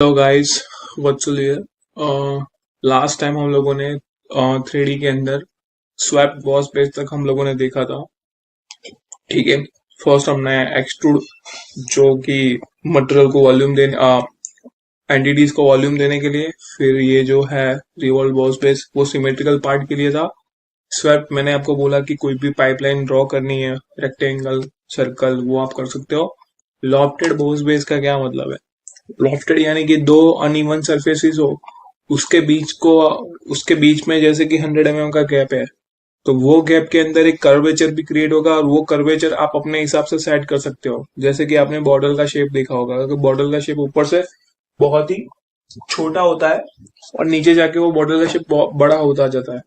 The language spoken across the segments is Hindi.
Hello guys, Vatsal here. Last time हम लोगों ने 3D के अंदर स्वैप बॉस पेज तक हम लोगों ने देखा था। ठीक है। फर्स्ट हमने एक्सट्रूड जो कि मटेरियल को वॉल्यूम देने एंटिटीज को वॉल्यूम देने के लिए, फिर ये जो है रिवॉल्व बॉस पेज वो सिमेट्रिकल पार्ट के लिए था। स्वैप मैंने आपको बोला कि कोई भी पाइपलाइन ड्रॉ करनी है, रेक्टेंगल, सर्कल, वो आप कर सकते हो। लॉफ्टेड बॉस बेस का क्या मतलब है? लॉफ्टेड यानी कि दो अनइवन सरफेसेस हो, उसके बीच को उसके बीच में जैसे कि 100 mm का गैप है, तो वो गैप के अंदर एक कर्वेचर भी क्रिएट होगा और वो कर्वेचर आप अपने हिसाब से सेट कर सकते हो। जैसे कि आपने बॉर्डर का शेप देखा होगा, अगर बॉर्डर का शेप ऊपर से बहुत ही छोटा होता है और नीचे जाके वो बॉर्डर का शेप बहुत बड़ा होता जाता है,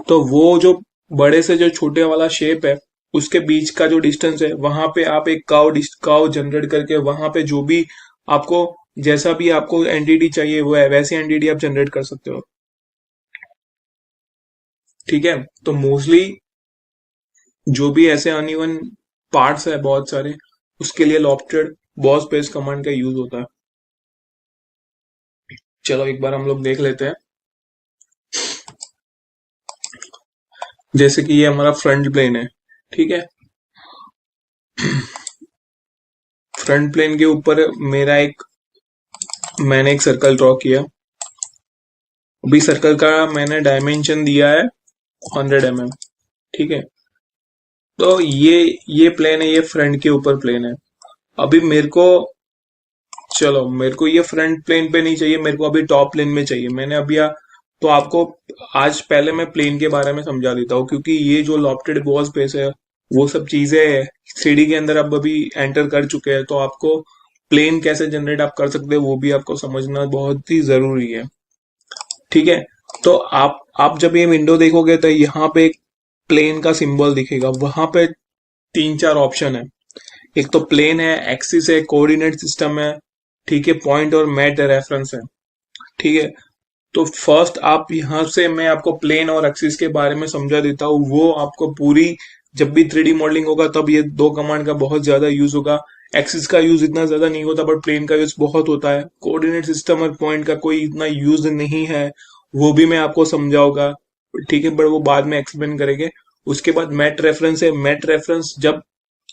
तो वो जो बड़े से जो छोटे वाला शेप है उसके बीच का जो डिस्टेंस है, वहां पे आप एक काव जनरेट करके वहां पे जो भी आपको जैसा भी आपको एंटिटी चाहिए वो है वैसी एंटिटी आप जनरेट कर सकते हो। ठीक है। तो मोस्टली जो भी ऐसे अनइवन पार्ट्स है बहुत सारे, उसके लिए लॉफ्टेड बॉस बेस कमांड का यूज होता है। चलो एक बार हम लोग देख लेते हैं। जैसे कि ये हमारा फ्रंट प्लेन है। ठीक है। फ्रंट प्लेन के ऊपर मैंने एक सर्कल ड्रॉ किया। अभी सर्कल का मैंने डायमेंशन दिया है 100 mm। ठीक है। तो ये प्लेन है, ये फ्रंट के ऊपर प्लेन है। अभी मेरे को ये फ्रंट प्लेन पे नहीं चाहिए, मेरे को अभी टॉप प्लेन में चाहिए। मैंने अभी तो आपको आज पहले मैं प्लेन के बारे में समझा देता हूँ, क्योंकि ये जो लॉफ्टेड बॉस बेस है वो सब चीजें 3D के अंदर अब अभी एंटर कर चुके हैं, तो आपको प्लेन कैसे जनरेट आप कर सकते हैं वो भी आपको समझना बहुत ही जरूरी है। ठीक है। तो आप जब ये विंडो देखोगे तो यहाँ पे एक प्लेन का सिंबल दिखेगा, वहां पे तीन चार ऑप्शन है। एक तो प्लेन है, एक्सिस है, कोऑर्डिनेट सिस्टम है, ठीक है, पॉइंट और मैट रेफरेंस है। ठीक है। तो फर्स्ट आप यहाँ से मैं आपको प्लेन और एक्सिस के बारे में समझा देता हूँ, वो आपको पूरी जब भी 3D मॉडलिंग होगा तब ये दो कमांड का बहुत ज्यादा यूज होगा। एक्सिस का यूज इतना ज्यादा नहीं होता बट प्लेन का यूज बहुत होता है। कोऑर्डिनेट सिस्टम और पॉइंट का कोई इतना यूज नहीं है, वो भी मैं आपको समझाऊंगा। ठीक है, बट वो बाद में एक्सप्लेन करेंगे। उसके बाद मैट रेफरेंस है। मैट रेफरेंस जब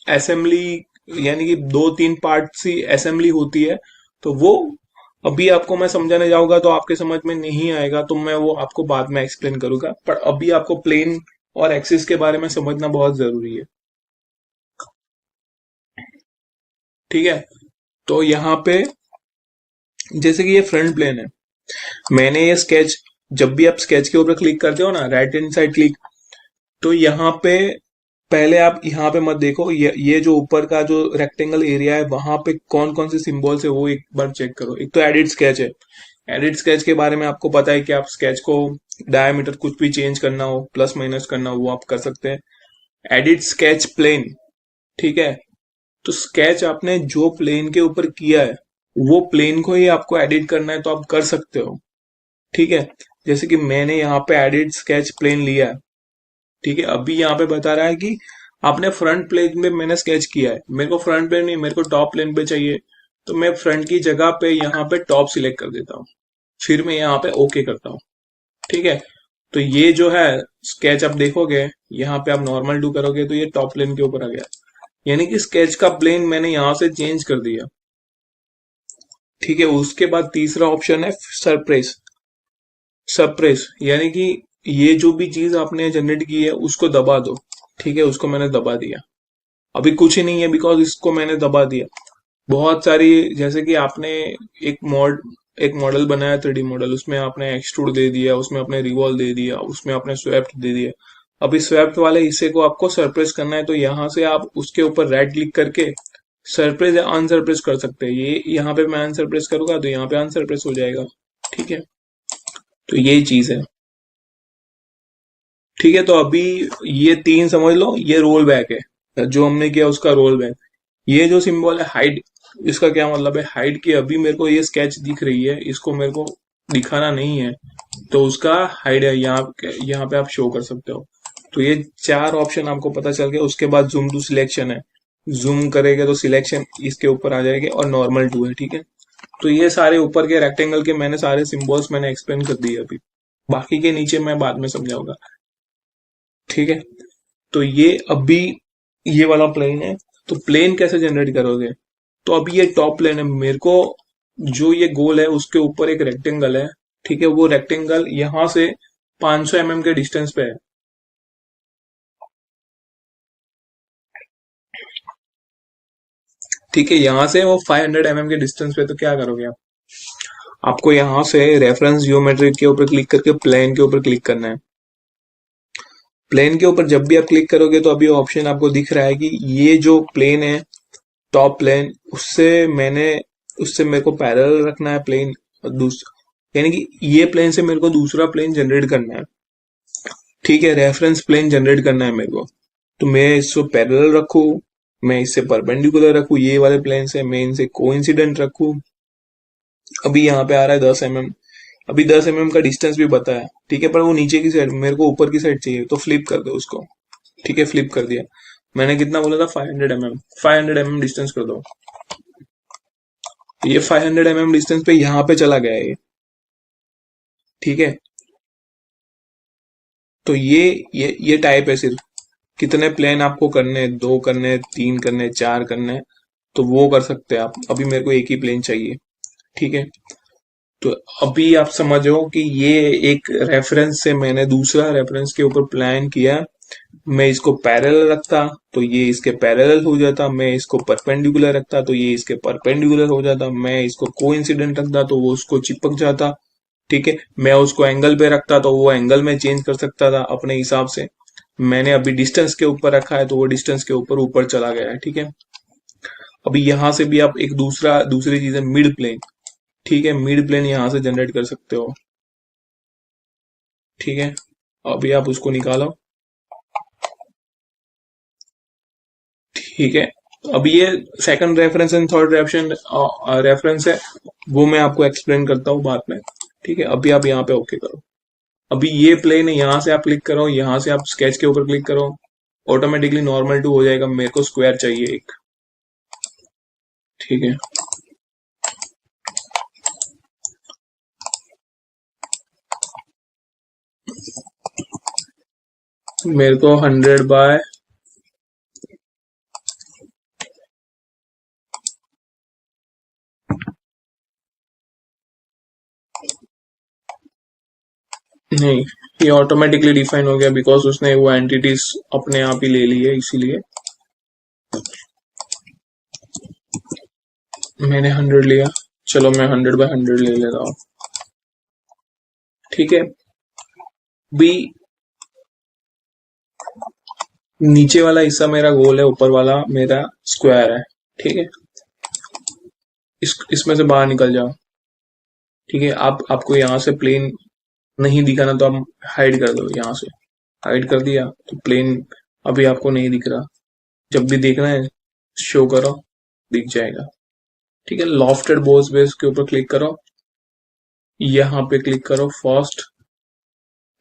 असेंबली यानी कि दो तीन पार्ट सी असेंबली होती है, तो वो अभी आपको मैं समझाने जाऊंगा तो आपके समझ में नहीं आएगा, तो मैं वो आपको बाद में एक्सप्लेन करूंगा। पर अभी आपको प्लेन और एक्सिस के बारे में समझना बहुत जरूरी है। ठीक है। तो यहाँ पे जैसे कि ये फ्रंट प्लेन है, मैंने ये स्केच, जब भी आप स्केच के ऊपर क्लिक करते हो ना, राइट हैंड साइड क्लिक, तो यहाँ पे पहले आप यहाँ पे मत देखो, ये जो ऊपर का जो रेक्टेंगल एरिया है वहां पे कौन कौन से सिंबल्स है वो एक बार चेक करो। एक तो एडिट स्केच है। एडिट स्केच के बारे में आपको पता है कि आप स्केच को डायमीटर कुछ भी चेंज करना हो, प्लस माइनस करना हो, वो आप कर सकते हैं। Edit sketch plane. ठीक है। तो स्केच आपने जो प्लेन के ऊपर किया है वो प्लेन को ही आपको एडिट करना है तो आप कर सकते हो। ठीक है। जैसे कि मैंने यहाँ पे एडिट स्केच प्लेन लिया है। ठीक है। अभी यहाँ पे बता रहा है कि आपने फ्रंट प्लेन पे मैंने स्केच किया है, मेरे को फ्रंट प्लेन नहीं, मेरे को टॉप प्लेन पे चाहिए। तो मैं फ्रंट की जगह पे यहाँ पे टॉप सिलेक्ट कर देता हूँ, फिर मैं यहाँ पे ओके करता हूँ। ठीक है। तो ये जो है स्केच आप देखोगे, यहाँ पे आप नॉर्मल डू करोगे तो ये टॉप प्लेन के ऊपर आ गया, यानी कि स्केच का प्लेन मैंने यहाँ से चेंज कर दिया। ठीक है। उसके बाद तीसरा ऑप्शन है सरप्रेस। सरप्रेस यानी कि ये जो भी चीज आपने जनरेट की है उसको दबा दो। ठीक है। उसको मैंने दबा दिया। अभी कुछ ही नहीं है बिकॉज इसको मैंने दबा दिया। बहुत सारी, जैसे कि आपने एक मॉड एक मॉडल बनाया 3D मॉडल, उसमें आपने एक्सट्रूड दे दिया, उसमें आपने रिवॉल्व दे दिया, उसमें आपने स्वेप्ट दे दिया। अभी स्वेप्ट वाले हिस्से को आपको सरप्रेस करना है, तो यहाँ से आप उसके ऊपर राइट क्लिक करके सरप्रेस या अनसरप्रेस कर सकते हैं। ये यहाँ पे मैं अनसरप्रेस करूंगा तो यहाँ पे अनसरप्रेस हो जाएगा। ठीक है। तो यही चीज है। ठीक है। तो अभी ये तीन समझ लो, ये रोल बैक है जो हमने किया उसका रोल बैक। ये जो सिंबल है हाइड, इसका क्या मतलब है? हाइड की अभी मेरे को ये स्केच दिख रही है, इसको मेरे को दिखाना नहीं है, तो उसका हाइड है, यहाँ पे आप शो कर सकते हो। तो ये चार ऑप्शन आपको पता चल गया। उसके बाद जूम टू सिलेक्शन है, जूम करेंगे तो सिलेक्शन इसके ऊपर आ जाएगी, और नॉर्मल टू है। ठीक है। तो ये सारे ऊपर के रेक्टेंगल के मैंने सारे सिंबल्स मैंने एक्सप्लेन कर दिए अभी, बाकी के नीचे मैं बाद में समझाऊंगा। ठीक है, तो ये अभी ये वाला प्लेन है। तो प्लेन कैसे जनरेट करोगे? तो अभी ये टॉप प्लेन है, मेरे को जो ये गोल है उसके ऊपर एक रेक्टेंगल है। ठीक है, वो रेक्टेंगल यहां से 500 mm के डिस्टेंस पे है। ठीक है, यहां से वो 500 mm के डिस्टेंस पे। तो क्या करोगे आप? आपको यहां से रेफरेंस जियोमेट्री के ऊपर क्लिक करके प्लेन के ऊपर क्लिक करना है। प्लेन के ऊपर जब भी आप क्लिक करोगे तो अभी ऑप्शन आपको दिख रहा है कि ये जो प्लेन है टॉप प्लेन, उससे मेरे को पैरेलल रखना है प्लेन। यानी कि ये प्लेन से मेरे को दूसरा प्लेन जनरेट करना है। ठीक है, रेफरेंस प्लेन जनरेट करना है मेरे को। तो मैं इसको पैरेलल रखूं, मैं इससे परपेंडिकुलर रखूं, ये वाले प्लेन से मैं इनसे कोइंसिडेंट रखूं। अभी यहाँ पे आ रहा है 10 mm। अभी 10 mm का डिस्टेंस भी बताया। ठीक है, पर वो नीचे की साइड, मेरे को ऊपर की साइड चाहिए, तो फ्लिप कर दो उसको। ठीक है, फ्लिप कर दिया। मैंने कितना बोला था? 500 mm। 500 mm डिस्टेंस कर दो। ये 500 mm डिस्टेंस पे यहाँ पे चला गया है ये। ठीक है, तो ये टाइप है। सिर्फ कितने प्लेन आपको करने हैं? 2 करने हैं, 3 करने हैं, 4 करने हैं, तो वो कर सकते हैं आप। अभी मेरे को एक ही प्लेन चाहिए। ठीक है, तो अभी आप समझो कि ये एक रेफरेंस से मैंने दूसरा रेफरेंस के ऊपर प्लान किया। मैं इसको पैरेलल रखता तो ये इसके पैरेलल हो जाता, मैं इसको परपेंडिकुलर रखता तो ये इसके परपेंडिकुलर हो जाता, मैं इसको कोइंसिडेंट रखता तो वो उसको चिपक जाता। ठीक है, मैं उसको एंगल पे रखता तो वो एंगल में चेंज कर सकता था अपने हिसाब से। मैंने अभी डिस्टेंस के ऊपर रखा है तो वो डिस्टेंस के ऊपर ऊपर चला गया है। ठीक है, अभी यहां से भी आप एक दूसरी चीज है मिड प्लेन। ठीक है, मिड प्लेन यहां से जनरेट कर सकते हो। ठीक है, अभी आप उसको निकालो। ठीक है, अभी ये second reference and third reference है, वो मैं आपको एक्सप्लेन करता हूँ बाद में। ठीक है, अभी आप यहाँ पे ओके करो। अभी ये प्लेन है, यहाँ से आप क्लिक करो, यहाँ से आप स्केच के ऊपर क्लिक करो, ऑटोमेटिकली नॉर्मल टू हो जाएगा। मेरे को स्क्वायर चाहिए एक। ठीक है, मेरे को 100 बाय नहीं, ये ऑटोमेटिकली डिफाइन हो गया बिकॉज उसने वो एंटिटीज अपने आप ही ले ली है, इसीलिए मैंने 100 लिया। चलो मैं 100 बाय 100 ले लेता हूँ। ठीक है, बी नीचे वाला हिस्सा मेरा गोल है, ऊपर वाला मेरा स्क्वायर है। ठीक है, इसमें से बाहर निकल जाओ। ठीक है, आपको यहाँ से प्लेन नहीं दिखाना तो आप हाइड कर दो। यहाँ से हाइड कर दिया तो प्लेन अभी आपको नहीं दिख रहा। जब भी देखना है शो करो, दिख जाएगा। ठीक है, लॉफ्टेड बोस बेस के ऊपर क्लिक करो, यहाँ पे क्लिक करो फर्स्ट।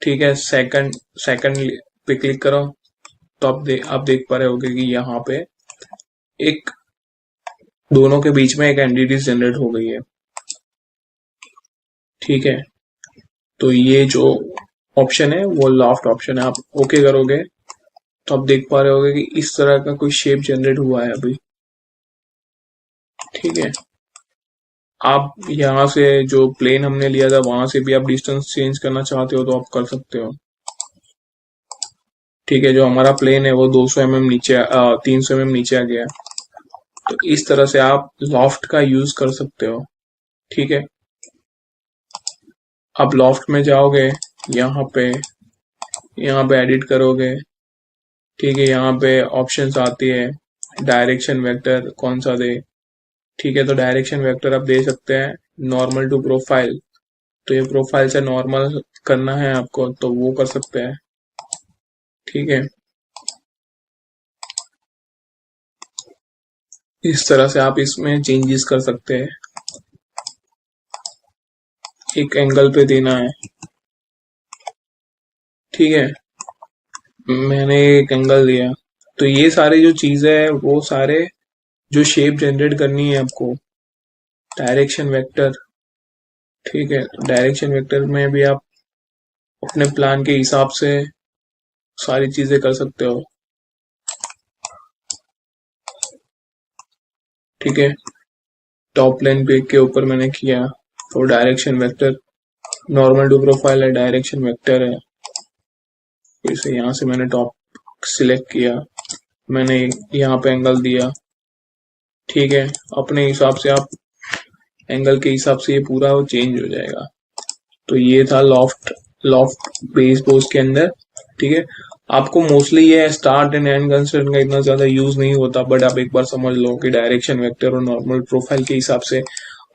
ठीक है, सेकंड सेकंड पे क्लिक करो, तो आप देख पा रहे होगे कि यहाँ पे एक दोनों के बीच में एक एंटिटी जनरेट हो गई है। ठीक है, तो ये जो ऑप्शन है वो लॉफ्ट ऑप्शन है। आप ओके करोगे तो आप देख पा रहे होगे कि इस तरह का कोई शेप जनरेट हुआ है अभी। ठीक है, आप यहाँ से जो प्लेन हमने लिया था वहां से भी आप डिस्टेंस चेंज करना चाहते हो तो आप कर सकते हो। ठीक है, जो हमारा प्लेन है वो 200 mm नीचे 300 mm नीचे आ गया। तो इस तरह से आप लॉफ्ट का यूज कर सकते हो। ठीक है, आप लॉफ्ट में जाओगे, यहाँ पे एडिट करोगे। ठीक है, यहाँ पे ऑप्शंस आती है डायरेक्शन वेक्टर कौन सा दे। ठीक है, तो डायरेक्शन वेक्टर आप दे सकते हैं नॉर्मल टू प्रोफाइल। तो ये प्रोफाइल से नॉर्मल करना है आपको तो वो कर सकते हैं। ठीक है, इस तरह से आप इसमें चेंजेस कर सकते हैं। एक एंगल पे देना है। ठीक है, मैंने एक एंगल दिया। तो ये सारे जो चीजें है वो सारे जो शेप जनरेट करनी है आपको, डायरेक्शन वेक्टर। ठीक है, तो डायरेक्शन वेक्टर में भी आप अपने प्लान के हिसाब से सारी चीजें कर सकते हो। ठीक है, टॉप लाइन पे के ऊपर मैंने किया तो direction vector, normal to profile है, डायरेक्शन वेक्टर है। फिर से यहाँ से मैंने टॉप सिलेक्ट किया, मैंने यहाँ पे एंगल दिया। ठीक है, अपने हिसाब से आप एंगल के हिसाब से ये पूरा चेंज हो जाएगा। तो ये था लॉफ्ट लॉफ्ट बेस बोस के अंदर। ठीक है, आपको मोस्टली ये स्टार्ट एंड एंड कंस्ट्रेंट का इतना ज्यादा यूज नहीं होता, बट आप एक बार समझ लो कि डायरेक्शन वेक्टर और नॉर्मल प्रोफाइल के हिसाब से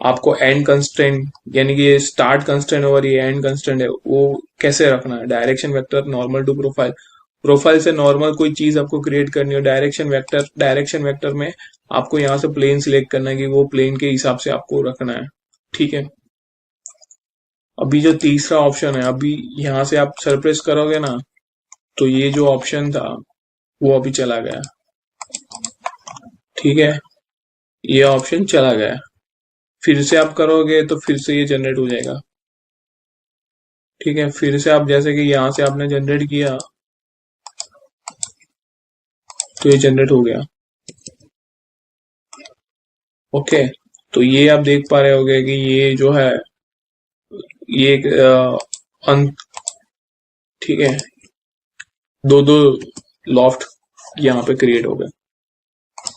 आपको एंड कंस्ट्रेंट, यानी कि ये स्टार्ट कंस्ट्रेंट और ये एंड कंस्ट्रेंट है, वो कैसे रखना है। Direction vector normal to profile, profile से नॉर्मल कोई चीज आपको क्रिएट करनी हो, डायरेक्शन वेक्टर में आपको यहाँ से प्लेन सिलेक्ट करना है कि वो प्लेन के हिसाब से आपको रखना है। ठीक है, अभी जो तीसरा ऑप्शन है, अभी यहाँ से आप सरप्रेस करोगे ना, तो ये जो ऑप्शन था वो अभी चला गया। ठीक है, ये ऑप्शन चला गया। फिर से आप करोगे तो फिर से ये जनरेट हो जाएगा। ठीक है, फिर से आप जैसे कि यहाँ से आपने जनरेट किया तो ये जनरेट हो गया। ओके, तो ये आप देख पा रहे होगे कि ये जो है ये एक अंत। ठीक है, दो दो लॉफ्ट यहाँ पे क्रिएट हो गए।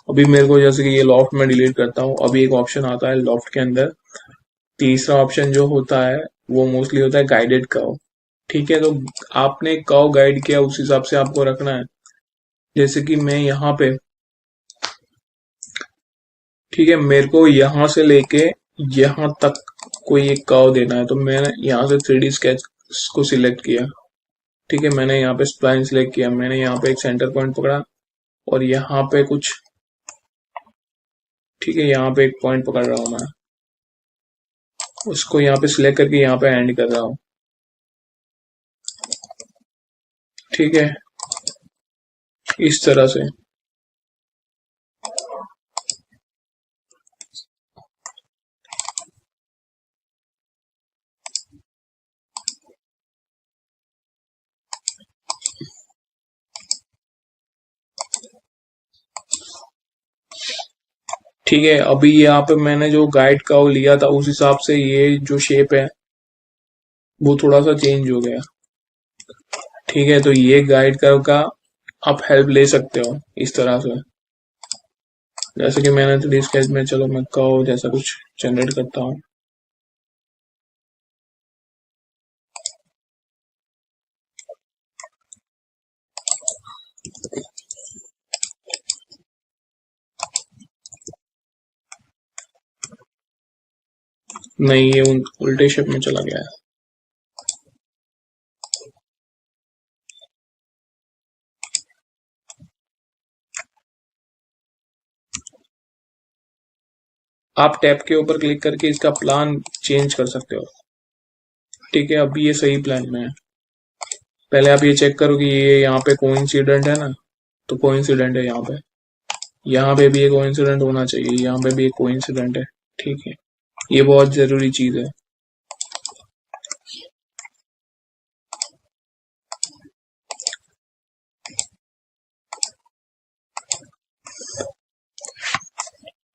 अभी मेरे को जैसे कि ये लॉफ्ट में डिलीट करता हूँ, अभी एक ऑप्शन आता है लॉफ्ट के अंदर, तीसरा ऑप्शन जो होता है वो मोस्टली होता है गाइडेड कर्व। ठीक है, तो आपने कर्व गाइड किया उस हिसाब से आपको रखना है। जैसे कि मैं यहाँ पे, ठीक है, मेरे को यहाँ से लेके यहाँ तक कोई एक कर्व देना है, तो मैंने यहाँ से 3D स्केच को सिलेक्ट किया। ठीक है, मैंने यहाँ पे स्प्लाइन सिलेक्ट किया, मैंने यहाँ पे एक सेंटर पॉइंट पकड़ा और यहाँ पे कुछ, ठीक है, यहाँ पे एक पॉइंट पकड़ रहा हूँ मैं, उसको यहाँ पे सिलेक्ट करके यहाँ पे एंड कर रहा हूँ। ठीक है, इस तरह से। ठीक है, अभी यहाँ पे मैंने जो गाइड का वो लिया था उस हिसाब से ये जो शेप है वो थोड़ा सा चेंज हो गया। ठीक है, तो ये गाइड कर्व का आप हेल्प ले सकते हो इस तरह से। जैसे कि मैंने 3D स्केच में, चलो मैं कर्व जैसा कुछ जनरेट करता हूँ। नहीं, ये उल्टे शेप में चला गया है। आप टैब के ऊपर क्लिक करके इसका प्लान चेंज कर सकते हो। ठीक है, अभी ये सही प्लान में है। पहले आप ये चेक करो कि ये यहाँ पे कोइंसिडेंट है ना, तो कोइंसिडेंट है यहाँ पे भी एक कोइंसिडेंट होना चाहिए, यहाँ पे भी एक कोइंसिडेंट है। ठीक है, ये बहुत जरूरी चीज है।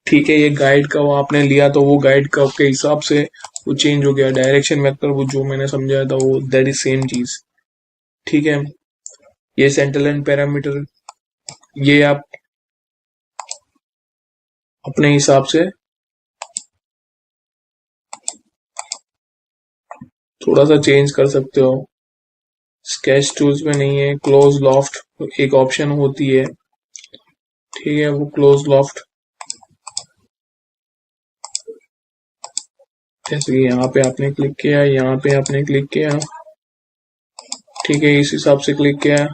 ठीक है, ये गाइड का वो आपने लिया तो वो गाइड का के हिसाब से वो चेंज हो गया। डायरेक्शन वेक्टर वो जो मैंने समझाया था वो दैट इज सेम चीज। ठीक है, ये सेंट्रल लाइन पैरामीटर, ये आप अपने हिसाब से थोड़ा सा चेंज कर सकते हो। स्केच टूल्स में नहीं है, क्लोज लॉफ्ट एक ऑप्शन होती है। ठीक है, वो क्लोज लॉफ्ट, जैसे कि यहाँ पे आपने क्लिक किया, यहाँ पे आपने क्लिक किया। ठीक है, इस हिसाब से क्लिक किया।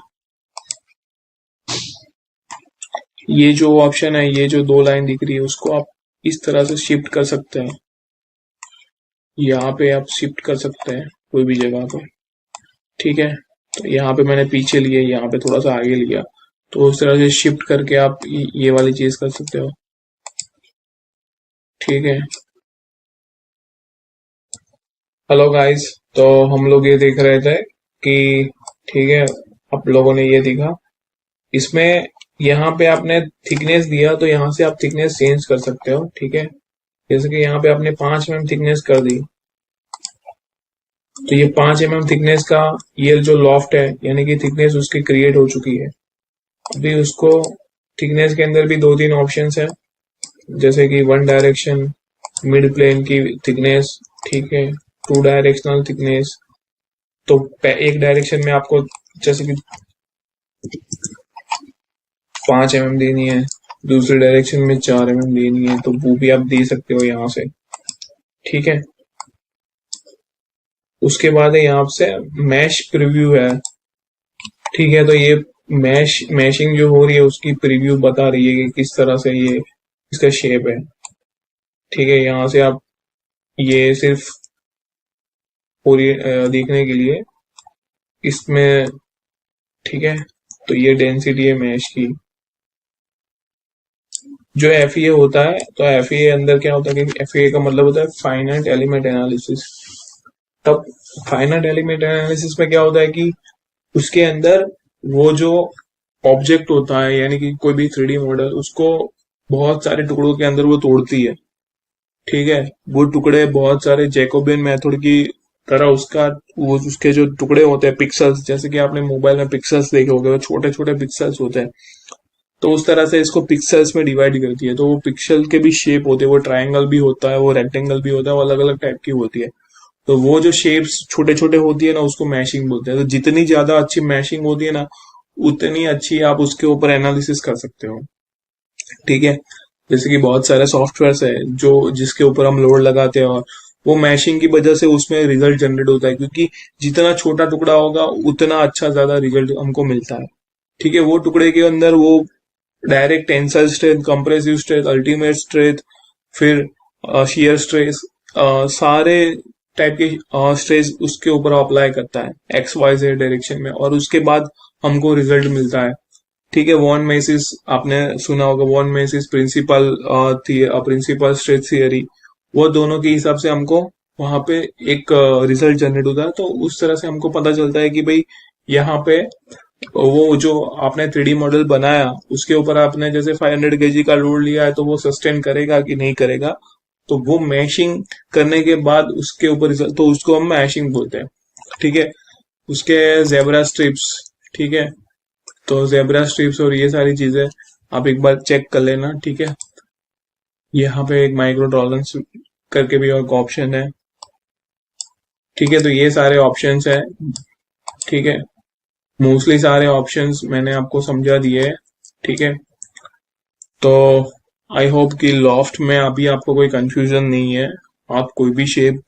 ये जो ऑप्शन है, ये जो दो लाइन दिख रही है, उसको आप इस तरह से शिफ्ट कर सकते हैं। यहाँ पे आप शिफ्ट कर सकते हैं कोई भी जगह पे। ठीक है, तो यहाँ पे मैंने पीछे लिया, यहाँ पे थोड़ा सा आगे लिया, तो उस तरह से शिफ्ट करके आप ये वाली चीज कर सकते हो। ठीक है, हेलो गाइस। तो हम लोग ये देख रहे थे कि ठीक है, आप लोगों ने ये देखा इसमें, यहाँ पे आपने थिकनेस दिया तो यहाँ से आप थिकनेस चेंज कर सकते हो। ठीक है, जैसे कि यहाँ पे आपने 5 mm थिकनेस कर दी, तो ये 5 mm थिकनेस का ये जो लॉफ्ट है, यानी कि थिकनेस उसकी क्रिएट हो चुकी है। अभी उसको थिकनेस के अंदर भी दो तीन ऑप्शंस है, जैसे कि वन डायरेक्शन, मिड प्लेन की थिकनेस, ठीक है, टू डायरेक्शनल थिकनेस। तो एक डायरेक्शन में आपको जैसे कि 5 mm देनी है, दूसरे डायरेक्शन में 4 mm देनी है, तो वो भी आप दे सकते हो यहाँ से। ठीक है, उसके बाद है यहाँ से मैश प्रीव्यू है। ठीक है, तो ये मैशिंग जो हो रही है उसकी प्रीव्यू बता रही है कि किस तरह से ये इसका शेप है। ठीक है, यहाँ से आप ये सिर्फ पूरी देखने के लिए इसमें, ठीक है, तो ये डेंसिटी है मैश की। जो एफ होता है, तो एफ अंदर क्या होता है कि एफ का मतलब होता है फाइनाइट एलिमेंट एनालिसिस। तब फाइनाइट एलिमेंट एनालिसिस में क्या होता है कि उसके अंदर वो जो ऑब्जेक्ट होता है, यानी कि कोई भी 3D मॉडल, उसको बहुत सारे टुकड़ों के अंदर वो तोड़ती है। ठीक है, वो टुकड़े बहुत सारे जैकोबियन मेथड की तरह उसका, वो उसके जो टुकड़े होते हैं पिक्सल्स, जैसे कि आपने मोबाइल में पिक्सल्स देखे होंगे, वो छोटे छोटे पिक्सल्स होते हैं, तो उस तरह से इसको पिक्सल्स में डिवाइड करती है। तो वो पिक्सल के भी शेप होते हैं, वो ट्रायंगल भी होता है, वो रेक्टेंगल भी होता है, वो अलग अलग टाइप की होती है। तो वो जो शेप्स छोटे छोटे होती है ना, उसको मैशिंग बोलते हैं। तो जितनी ज्यादा अच्छी मैशिंग होती है ना, उतनी अच्छी आप उसके ऊपर एनालिसिस कर सकते हो। ठीक है, जैसे कि बहुत सारे सॉफ्टवेयर है जो जिसके ऊपर हम लोड लगाते हैं, और वो मैशिंग की वजह से उसमें रिजल्ट जनरेट होता है, क्योंकि जितना छोटा टुकड़ा होगा उतना अच्छा ज्यादा रिजल्ट हमको मिलता है। ठीक है, वो टुकड़े के अंदर वो direct tensile strength, compressive strength, ultimate strength, फिर शियर स्ट्रेस, सारे टाइप के स्ट्रेस उसके ऊपर अप्लाई करता है एक्स वाई जेड डायरेक्शन में, और उसके बाद हमको रिजल्ट मिलता है। ठीक है, वॉन मेसिस आपने सुना होगा, von Mises principal principal stress theory, वो दोनों के हिसाब से हमको वहां पे एक रिजल्ट जनरेट होता है। तो उस तरह से हमको पता चलता है कि भाई यहाँ पे वो जो आपने 3D मॉडल बनाया, उसके ऊपर आपने जैसे 500 kg का लोड लिया है, तो वो सस्टेन करेगा कि नहीं करेगा। तो वो मैशिंग करने के बाद उसके ऊपर तो उसको हम मैशिंग बोलते हैं। ठीक है, उसके जेब्रा स्ट्रिप्स, ठीक है, तो जेब्रा स्ट्रिप्स और ये सारी चीजें आप एक बार चेक कर लेना। ठीक है, यहाँ पे एक माइक्रो टॉलरेंस करके भी एक ऑप्शन है। ठीक है, तो ये सारे ऑप्शंस है। ठीक है, मोस्टली सारे ऑप्शंस मैंने आपको समझा दिए है। ठीक है, तो आई होप कि लॉफ्ट में अभी आपको कोई कंफ्यूजन नहीं है, आप कोई भी शेप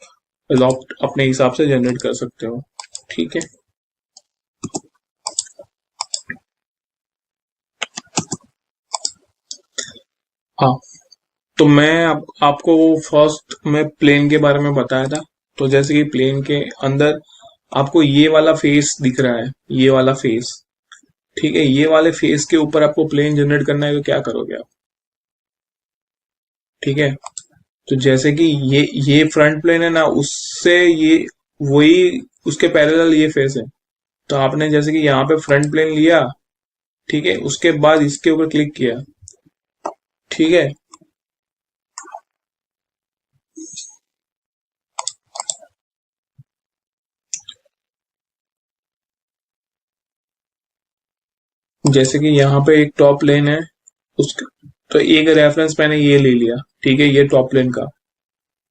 लॉफ्ट अपने हिसाब से जनरेट कर सकते हो। ठीक है, हाँ, तो मैं आपको फर्स्ट में प्लेन के बारे में बताया था। तो जैसे कि प्लेन के अंदर आपको ये वाला फेस दिख रहा है, ये वाला फेस, ठीक है, ये वाले फेस के ऊपर आपको प्लेन जनरेट करना है, तो क्या करोगे आप? ठीक है, तो जैसे कि ये फ्रंट प्लेन है ना, उससे ये वही उसके पैरेलल ये फेस है। तो आपने जैसे कि यहाँ पे फ्रंट प्लेन लिया, ठीक है, उसके बाद इसके ऊपर क्लिक किया। ठीक है, जैसे कि यहाँ पे एक टॉप प्लेन है, उसका तो एक रेफरेंस मैंने ये ले लिया। ठीक है, ये टॉप प्लेन का,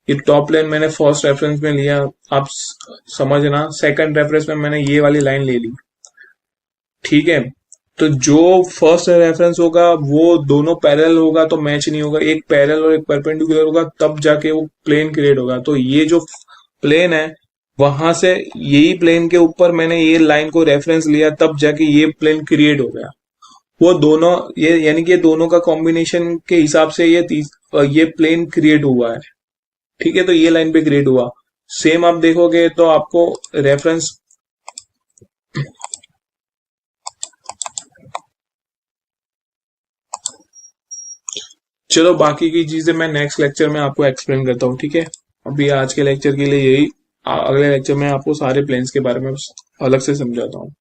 ये टॉप प्लेन मैंने फर्स्ट रेफरेंस में लिया। आप समझना, सेकंड रेफरेंस में मैंने ये वाली लाइन ले ली। ठीक है, तो जो फर्स्ट रेफरेंस होगा वो दोनों पैरेलल होगा तो मैच नहीं होगा, एक पैरेलल और एक परपेंडिकुलर होगा तब जाके वो प्लेन क्रिएट होगा। तो ये जो प्लेन है, वहां से यही प्लेन के ऊपर मैंने ये लाइन को रेफरेंस लिया, तब जाके ये प्लेन क्रिएट हो गया। वो दोनों, ये यानी कि ये दोनों का कॉम्बिनेशन के हिसाब से ये प्लेन क्रिएट हुआ है। ठीक है, तो ये लाइन पे क्रिएट हुआ। सेम आप देखोगे तो आपको रेफरेंस, चलो बाकी की चीजें मैं नेक्स्ट लेक्चर में आपको एक्सप्लेन करता हूँ। ठीक है, अभी आज के लेक्चर के लिए यही, अगले लेक्चर में आपको सारे प्लेन्स के बारे में अलग से समझाता हूँ।